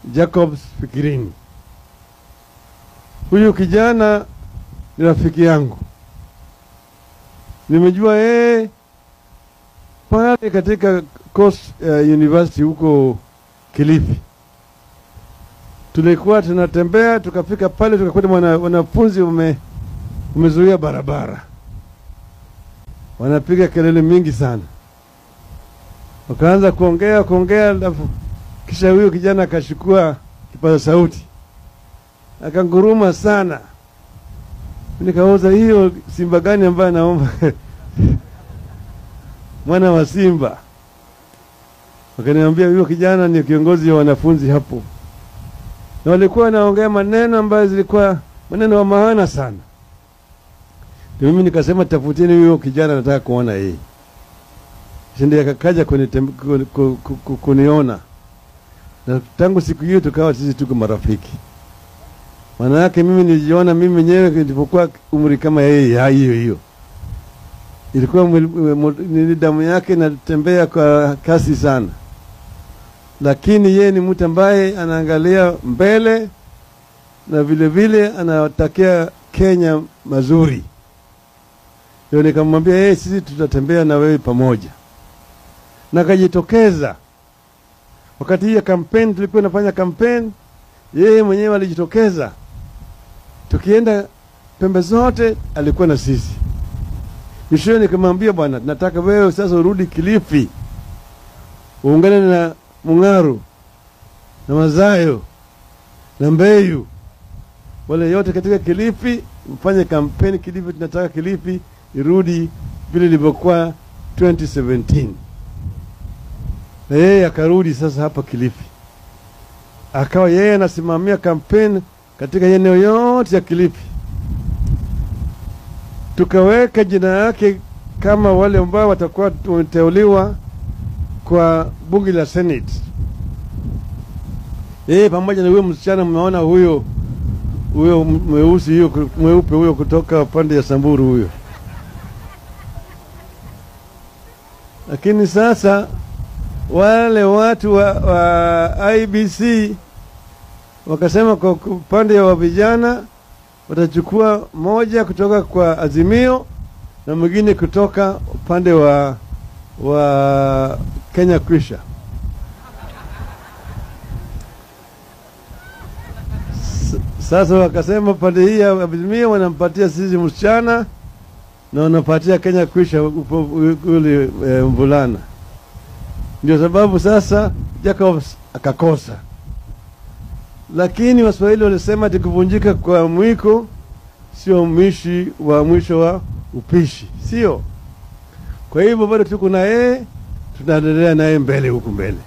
Jacobs Fikirini. Huyu kijana ni rafiki yangu. Nimejua pale katika Coast University huko Kilifi. Tulikuwa tunatembea tukafika pale tukakuta wanafunzi wamezuia barabara. Wanapiga kelele mingi sana. Wakaanza kuongea alafu kisha huyo kijana akachukua kipaza sauti. Akanguruma sana. Nikauza hiyo simba gani ambaye naomba mwana wa simba. Wakaniambia huyo kijana ni kiongozi wa wanafunzi hapo. Na walikuwa wanaongea maneno ambayo zilikuwa maneno wa maana sana. Mimi nikasema tafuteni huyo kijana nataka kuona yeye. Shinde akakaja kuniona. Na tangu siku hiyo tukawa sisi tuko marafiki. Maana yake mimi nilijiona mimi mwenyewe nilipokuwa umri kama yeye hiyo. Ilikuwa ni damu yake natembea kwa kasi sana. Lakini yeye ni mtu ambaye anaangalia mbele na vile vile anatakia Kenya mazuri. Ndio nikamwambia sisi tutatembea na wewe pamoja. Na kajitokeza. Wakati hii ya campaign tulikuwa nafanya campaign, yeye mwenyewe alijitokeza. Tukienda pembe zote alikuwa na sisi. Mwishowe nikamwambia bwana, nataka wewe sasa urudi Kilifi. Uungane na Mungaru na Mazayo na Mbeyu. Wale yote katika Kilifi mfanye kampeni Kilifi, tunataka Kilifi irudi vile ilivyokuwa 2017. Na yeye akarudi sasa hapa Kilifi. Akawa yeye anasimamia kampeni katika eneo yote ya Kilifi. Tukaweka jina yake kama wale ambao watakuwa wameteuliwa kwa bunge la Senate. Pamoja na huyo msichana mnaona huyo mweusi huyo mweupe huyo kutoka pande ya Samburu huyo. Lakini sasa wale watu wa IBC wakasema kwa pande ya vijana watachukua moja kutoka kwa Azimio na mwingine kutoka upande wa Kenya Kwisha. Sasa wakasema pande hii ya Azimio wanampatia sisi msichana na wanapatia Kenya Kwisha ule mvulana. Ndio sababu sasa Jacobs akakosa. Lakini Waswahili walisema kuvunjika kwa mwiko sio mwisho wa upishi, sio? Kwa hivyo bado tuko na tunaendelea naye mbele huku mbele.